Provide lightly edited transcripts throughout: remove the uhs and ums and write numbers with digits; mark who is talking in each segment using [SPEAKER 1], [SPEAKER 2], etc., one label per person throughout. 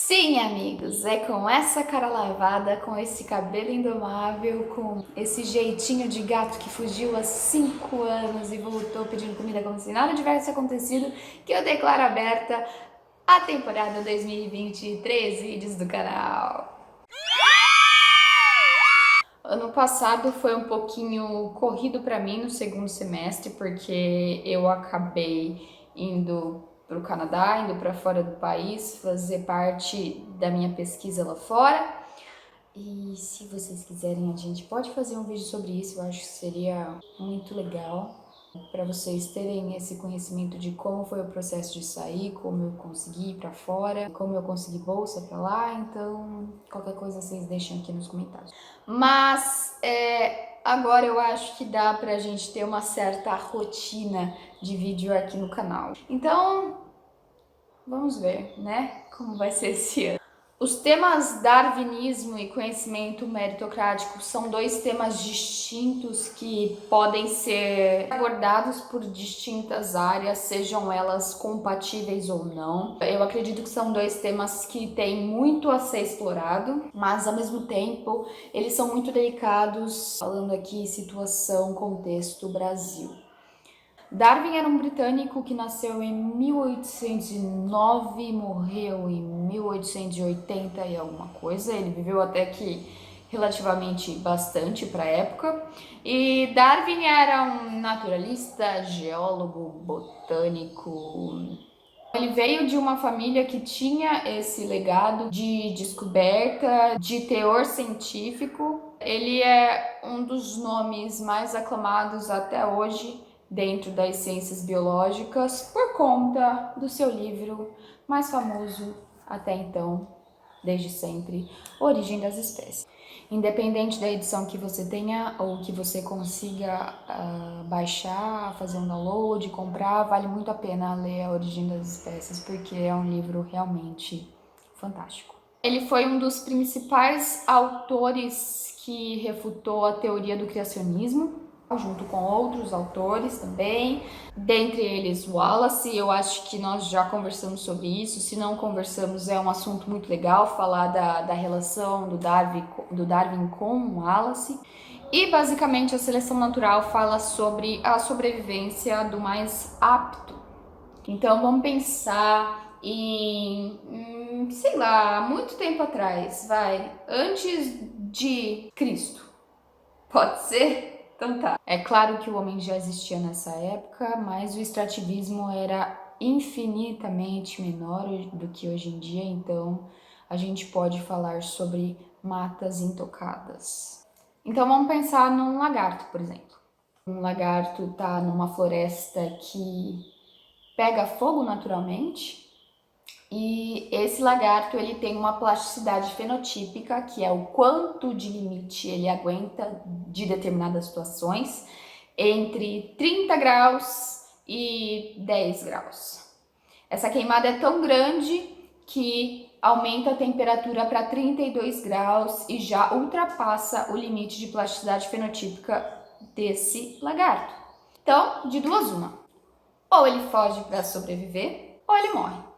[SPEAKER 1] Sim, amigos, é com essa cara lavada, com esse cabelo indomável, com esse jeitinho de gato que fugiu há 5 anos e voltou pedindo comida como se nada tivesse acontecido, que eu declaro aberta a temporada 2023 vídeos do canal. Ano passado foi um pouquinho corrido para mim no segundo semestre, porque eu acabei indo para o Canadá, indo para fora do país, fazer parte da minha pesquisa lá fora. E se vocês quiserem, a gente pode fazer um vídeo sobre isso, eu acho que seria muito legal para vocês terem esse conhecimento de como foi o processo de sair, como eu consegui ir para fora, como eu consegui bolsa para lá. Então, qualquer coisa vocês deixem aqui nos comentários. Mas agora eu acho que dá pra gente ter uma certa rotina de vídeo aqui no canal. Então, vamos ver, né, como vai ser esse ano. Os temas darwinismo e conhecimento meritocrático são dois temas distintos que podem ser abordados por distintas áreas, sejam elas compatíveis ou não. Eu acredito que são dois temas que têm muito a ser explorado, mas ao mesmo tempo eles são muito delicados, falando aqui situação, contexto, Brasil. Darwin era um britânico que nasceu em 1809 e morreu em 1880 e alguma coisa. Ele viveu até que relativamente bastante para a época. E Darwin era um naturalista, geólogo, botânico. Ele veio de uma família que tinha esse legado de descoberta, de teor científico. Ele é um dos nomes mais aclamados até hoje dentro das ciências biológicas por conta do seu livro mais famoso até então, desde sempre, Origem das Espécies. Independente da edição que você tenha ou que você consiga baixar, fazer um download, comprar, vale muito a pena ler A Origem das Espécies, porque é um livro realmente fantástico. Ele foi um dos principais autores que refutou a teoria do criacionismo, junto com outros autores também, dentre eles Wallace. Eu acho que nós já conversamos sobre isso. Se não conversamos, é um assunto muito legal falar da relação do Darwin com Wallace. E basicamente a seleção natural fala sobre a sobrevivência do mais apto. Então vamos pensar em, sei lá, muito tempo atrás, antes de Cristo. Pode ser? Então tá. É claro que o homem já existia nessa época, mas o extrativismo era infinitamente menor do que hoje em dia, então a gente pode falar sobre matas intocadas. Então vamos pensar num lagarto, por exemplo. Um lagarto tá numa floresta que pega fogo naturalmente, e esse lagarto ele tem uma plasticidade fenotípica, que é o quanto de limite ele aguenta de determinadas situações, entre 30 graus e 10 graus. Essa queimada é tão grande que aumenta a temperatura para 32 graus e já ultrapassa o limite de plasticidade fenotípica desse lagarto. Então, de duas uma. Ou ele foge para sobreviver, ou ele morre.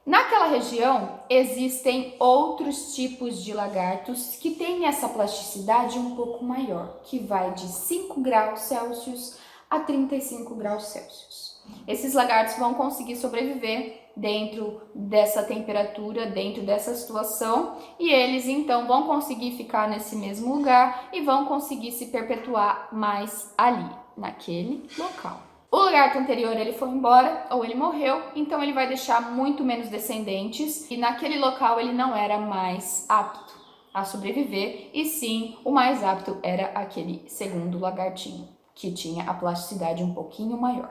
[SPEAKER 1] Naquela região existem outros tipos de lagartos que têm essa plasticidade um pouco maior, que vai de 5 graus Celsius a 35 graus Celsius. Esses lagartos vão conseguir sobreviver dentro dessa temperatura, dentro dessa situação, e eles então vão conseguir ficar nesse mesmo lugar e vão conseguir se perpetuar mais ali, naquele local. O lagarto anterior ele foi embora ou ele morreu, então ele vai deixar muito menos descendentes, e naquele local ele não era mais apto a sobreviver, e sim o mais apto era aquele segundo lagartinho, que tinha a plasticidade um pouquinho maior.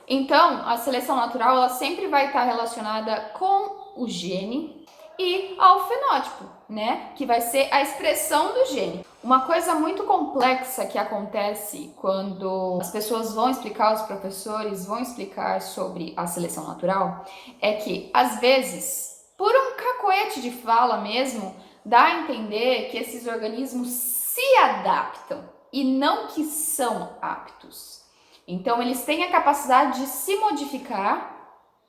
[SPEAKER 1] Então, a seleção natural ela sempre vai estar relacionada com o gene e ao fenótipo, né? Que vai ser a expressão do gene. Uma coisa muito complexa que acontece quando as pessoas vão explicar, os professores vão explicar sobre a seleção natural, é que, às vezes, por um cacoete de fala mesmo, dá a entender que esses organismos se adaptam e não que são aptos. Então, eles têm a capacidade de se modificar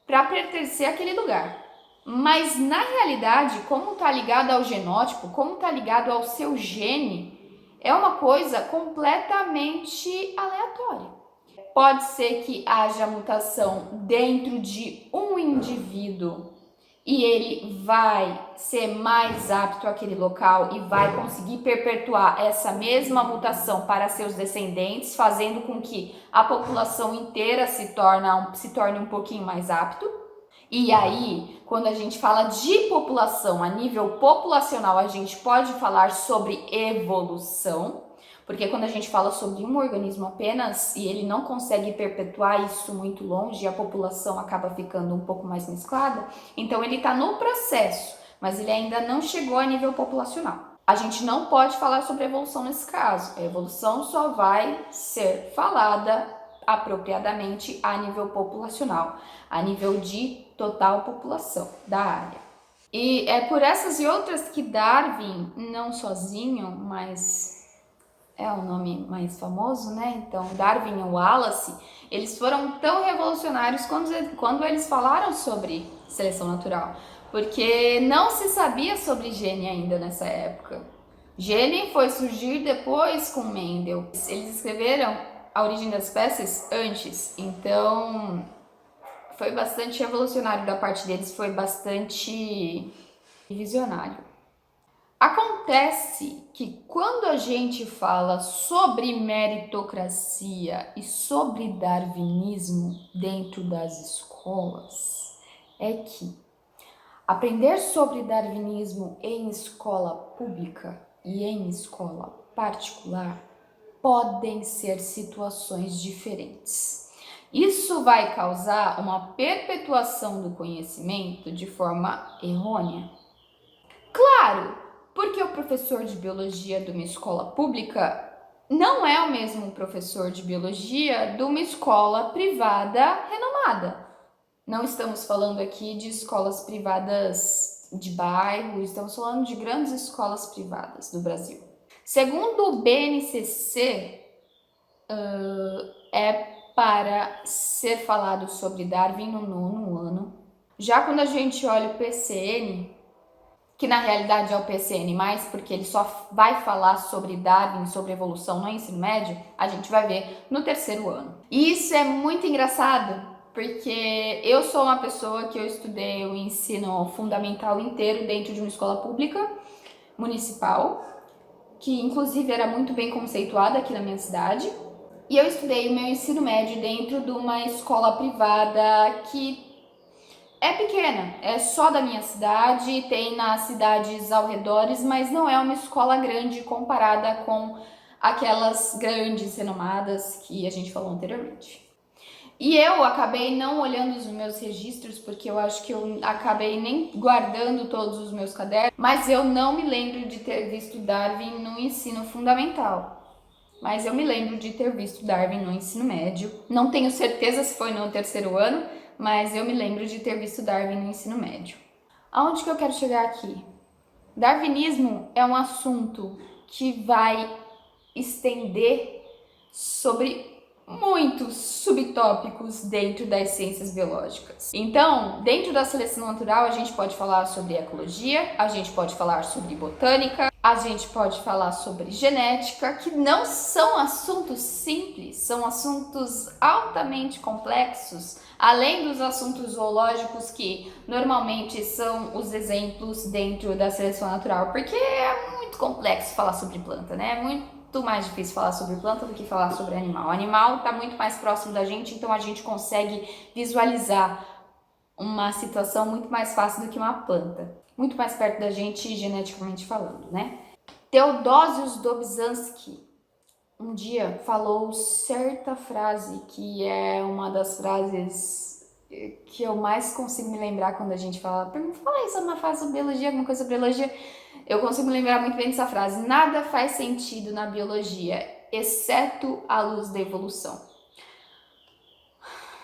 [SPEAKER 1] para pertencer àquele lugar. Mas na realidade, como está ligado ao genótipo, como está ligado ao seu gene, é uma coisa completamente aleatória. Pode ser que haja mutação dentro de um indivíduo e ele vai ser mais apto àquele local e vai conseguir perpetuar essa mesma mutação para seus descendentes, fazendo com que a população inteira se torne um pouquinho mais apto. E aí, quando a gente fala de população a nível populacional, a gente pode falar sobre evolução, porque quando a gente fala sobre um organismo apenas e ele não consegue perpetuar isso muito longe, a população acaba ficando um pouco mais mesclada, então ele está no processo, mas ele ainda não chegou a nível populacional. A gente não pode falar sobre evolução nesse caso. A evolução só vai ser falada apropriadamente a nível populacional, a nível de total população da área. E é por essas e outras que Darwin, não sozinho, mas é o nome mais famoso, né? Então, Darwin e Wallace, eles foram tão revolucionários quando eles falaram sobre seleção natural, porque não se sabia sobre gene ainda nessa época. Gene foi surgir depois com Mendel. Eles escreveram A Origem das Espécies antes, então foi bastante revolucionário da parte deles, foi bastante visionário. Acontece que quando a gente fala sobre meritocracia e sobre darwinismo dentro das escolas, é que aprender sobre darwinismo em escola pública e em escola particular podem ser situações diferentes. Isso vai causar uma perpetuação do conhecimento de forma errônea. Claro, porque o professor de biologia de uma escola pública não é o mesmo professor de biologia de uma escola privada renomada. Não estamos falando aqui de escolas privadas de bairro, estamos falando de grandes escolas privadas do Brasil. Segundo o BNCC, é para ser falado sobre Darwin no 9º ano. Já quando a gente olha o PCN, que na realidade é o PCN+, porque ele só vai falar sobre Darwin, sobre evolução no ensino médio, a gente vai ver no 3º ano. E isso é muito engraçado, porque eu sou uma pessoa que eu estudei o ensino fundamental inteiro dentro de uma escola pública, municipal, que inclusive era muito bem conceituada aqui na minha cidade. E eu estudei o meu ensino médio dentro de uma escola privada que é pequena, é só da minha cidade, tem nas cidades ao redor, mas não é uma escola grande comparada com aquelas grandes renomadas que a gente falou anteriormente. E eu acabei não olhando os meus registros, porque eu acho que eu acabei nem guardando todos os meus cadernos, mas eu não me lembro de ter visto Darwin no ensino fundamental. Mas eu me lembro de ter visto Darwin no ensino médio. Não tenho certeza se foi no 3º ano, mas eu me lembro de ter visto Darwin no ensino médio. Aonde que eu quero chegar aqui? Darwinismo é um assunto que vai estender sobre muitos subtópicos dentro das ciências biológicas. Então, dentro da seleção natural, a gente pode falar sobre ecologia, a gente pode falar sobre botânica, a gente pode falar sobre genética, que não são assuntos simples, são assuntos altamente complexos, além dos assuntos zoológicos que normalmente são os exemplos dentro da seleção natural, porque é muito complexo falar sobre planta, né? É muito mais difícil falar sobre planta do que falar sobre animal. O animal está muito mais próximo da gente, então a gente consegue visualizar uma situação muito mais fácil do que uma planta. Muito mais perto da gente, geneticamente falando, né? Theodosius Dobzhansky um dia falou certa frase que é uma das frases que eu mais consigo me lembrar quando a gente fala isso uma frase sobre biologia, alguma coisa sobre biologia. Eu consigo me lembrar muito bem dessa frase. Nada faz sentido na biologia, exceto a luz da evolução.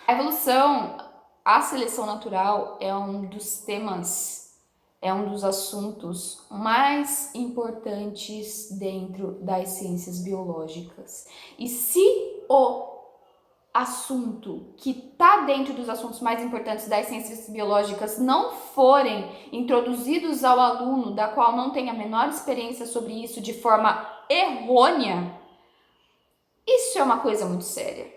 [SPEAKER 1] A evolução, a seleção natural é um dos temas, é um dos assuntos mais importantes dentro das ciências biológicas. E se o assunto que está dentro dos assuntos mais importantes das ciências biológicas não forem introduzidos ao aluno, da qual não tem a menor experiência sobre isso, de forma errônea, isso é uma coisa muito séria.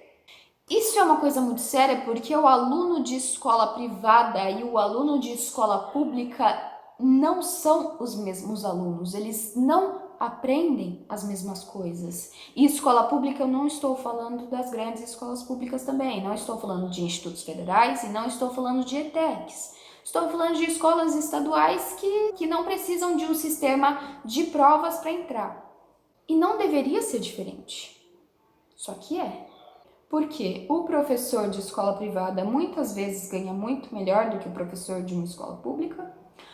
[SPEAKER 1] Isso é uma coisa muito séria porque o aluno de escola privada e o aluno de escola pública não são os mesmos alunos, eles não aprendem as mesmas coisas. E escola pública, eu não estou falando das grandes escolas públicas também, não estou falando de institutos federais e não estou falando de ETECs. Estou falando de escolas estaduais que não precisam de um sistema de provas para entrar. E não deveria ser diferente. Só que é. Porque o professor de escola privada muitas vezes ganha muito melhor do que o professor de uma escola pública.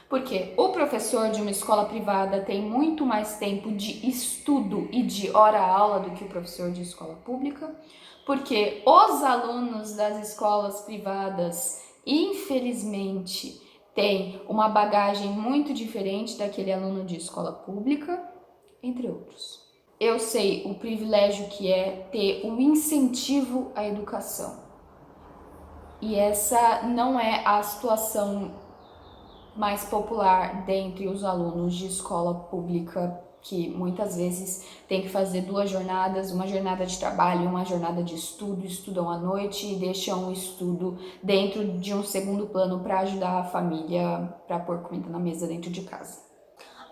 [SPEAKER 1] Porque o professor de uma escola privada tem muito mais tempo de estudo e de hora-aula do que o professor de escola pública. Porque os alunos das escolas privadas, infelizmente, têm uma bagagem muito diferente daquele aluno de escola pública, entre outros. Eu sei o privilégio que é ter um incentivo à educação. E essa não é a situação mais popular dentre os alunos de escola pública, que muitas vezes tem que fazer 2 jornadas, uma jornada de trabalho e uma jornada de estudo, estudam à noite e deixam o estudo dentro de um segundo plano para ajudar a família, para pôr comida na mesa dentro de casa.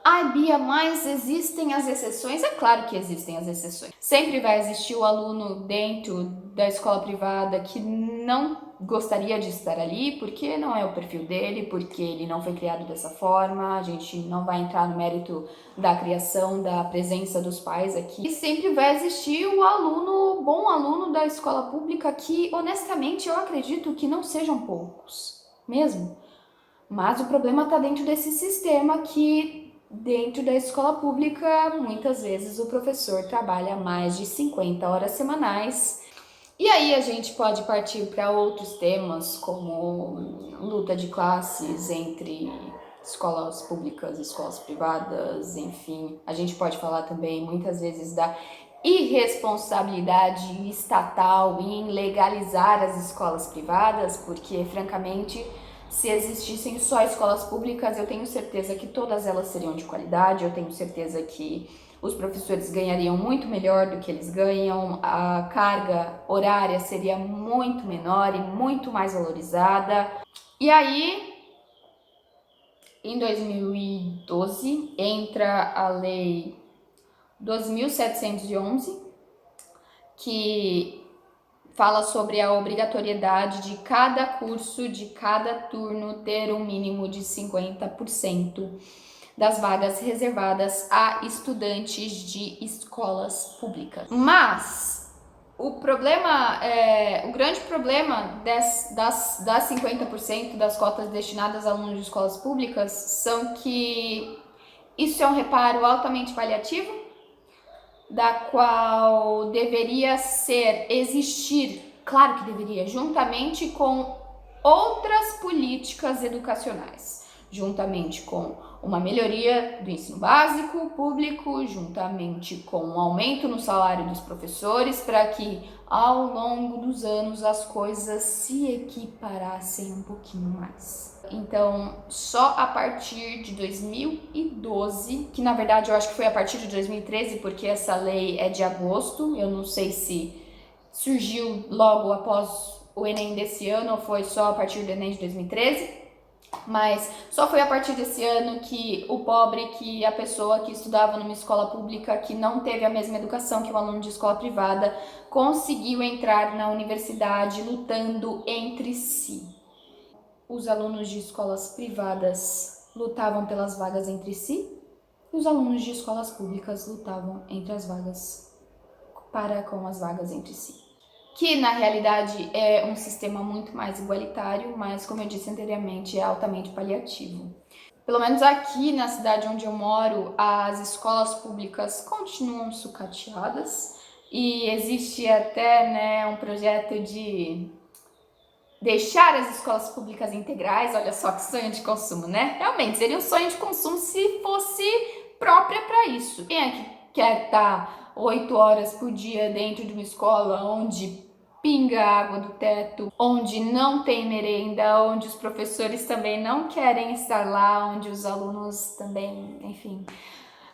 [SPEAKER 1] Ai, Bia, mas existem as exceções? É claro que existem as exceções. Sempre vai existir o aluno dentro da escola privada que não gostaria de estar ali, porque não é o perfil dele, porque ele não foi criado dessa forma. A gente não vai entrar no mérito da criação, da presença dos pais aqui. E sempre vai existir o aluno, bom aluno da escola pública, que honestamente eu acredito que não sejam poucos, mesmo. Mas o problema está dentro desse sistema que dentro da escola pública, muitas vezes o professor trabalha mais de 50 horas semanais. E aí a gente pode partir para outros temas, como luta de classes entre escolas públicas e escolas privadas, enfim. A gente pode falar também, muitas vezes, da irresponsabilidade estatal em legalizar as escolas privadas, porque, francamente, se existissem só escolas públicas, eu tenho certeza que todas elas seriam de qualidade, eu tenho certeza que os professores ganhariam muito melhor do que eles ganham, a carga horária seria muito menor e muito mais valorizada. E aí, em 2012, entra a Lei 12.711, que fala sobre a obrigatoriedade de cada curso, de cada turno, ter um mínimo de 50% das vagas reservadas a estudantes de escolas públicas. Mas o grande problema das 50% das cotas destinadas a alunos de escolas públicas são que isso é um reparo altamente paliativo, da qual deveria existir, claro que deveria, juntamente com outras políticas educacionais, juntamente com uma melhoria do ensino básico público, juntamente com um aumento no salário dos professores, para que ao longo dos anos as coisas se equiparassem um pouquinho mais. Então, só a partir de 2012, que na verdade eu acho que foi a partir de 2013, porque essa lei é de agosto, eu não sei se surgiu logo após o Enem desse ano ou foi só a partir do Enem de 2013, mas só foi a partir desse ano que o pobre, que a pessoa que estudava numa escola pública, que não teve a mesma educação que o aluno de escola privada, conseguiu entrar na universidade lutando entre si. Os alunos de escolas privadas lutavam pelas vagas entre si e os alunos de escolas públicas lutavam entre as vagas com as vagas entre si. Que na realidade é um sistema muito mais igualitário, mas como eu disse anteriormente, é altamente paliativo. Pelo menos aqui na cidade onde eu moro, as escolas públicas continuam sucateadas e existe até um projeto de deixar as escolas públicas integrais. Olha só que sonho de consumo, né? Realmente, seria um sonho de consumo se fosse própria para isso. Quem é que quer estar 8 horas por dia dentro de uma escola onde pinga água do teto, onde não tem merenda, onde os professores também não querem estar lá, onde os alunos também, enfim,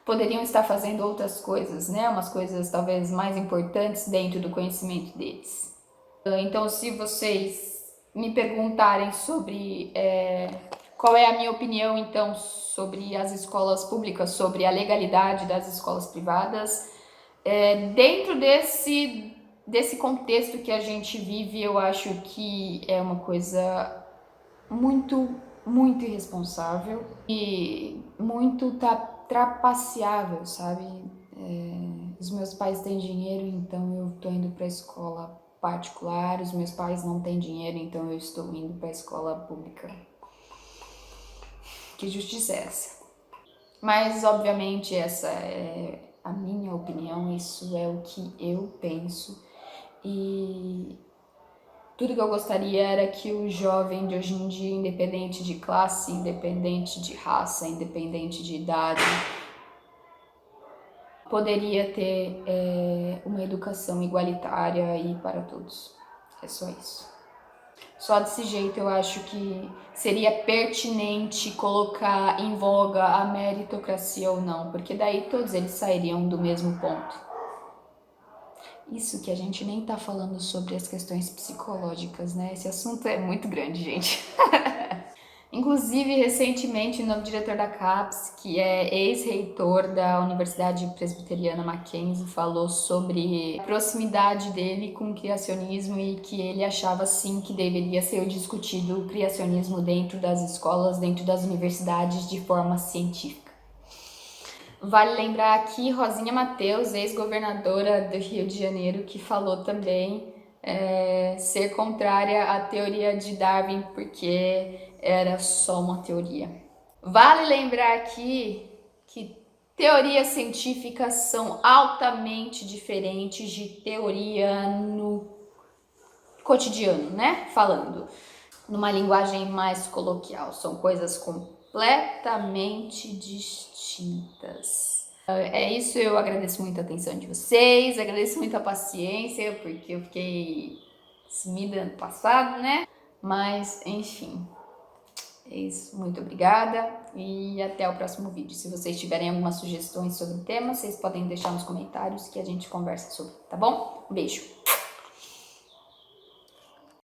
[SPEAKER 1] poderiam estar fazendo outras coisas, né? Umas coisas talvez mais importantes dentro do conhecimento deles. Então, se vocês me perguntarem sobre qual é a minha opinião, então, sobre as escolas públicas, sobre a legalidade das escolas privadas, dentro desse contexto que a gente vive, eu acho que é uma coisa muito, muito irresponsável e muito trapaceável, sabe? Os meus pais têm dinheiro, então eu tô indo para a escola particular, os meus pais não têm dinheiro, então eu estou indo para a escola pública. Que justiça é essa? Mas, obviamente, essa é a minha opinião, isso é o que eu penso. E tudo que eu gostaria era que o jovem de hoje em dia, independente de classe, independente de raça, independente de idade, poderia ter uma educação igualitária e para todos. É só isso. Só desse jeito eu acho que seria pertinente colocar em voga a meritocracia ou não, porque daí todos eles sairiam do mesmo ponto. Isso que a gente nem tá falando sobre as questões psicológicas, né? Esse assunto é muito grande, gente. Inclusive, recentemente, o novo diretor da CAPES, que é ex-reitor da Universidade Presbiteriana Mackenzie, falou sobre a proximidade dele com o criacionismo e que ele achava, sim, que deveria ser discutido o criacionismo dentro das escolas, dentro das universidades, de forma científica. Vale lembrar aqui Rosinha Mateus, ex-governadora do Rio de Janeiro, que falou também ser contrária à teoria de Darwin, porque era só uma teoria. Vale lembrar aqui que teorias científicas são altamente diferentes de teoria no cotidiano, né? Falando numa linguagem mais coloquial, são coisas completamente distintas. É isso, eu agradeço muito a atenção de vocês, agradeço muito a paciência, porque eu fiquei sumida ano passado, né? Mas, enfim, é isso. Muito obrigada e até o próximo vídeo. Se vocês tiverem algumas sugestões sobre o tema, vocês podem deixar nos comentários que a gente conversa sobre, tá bom? Um beijo!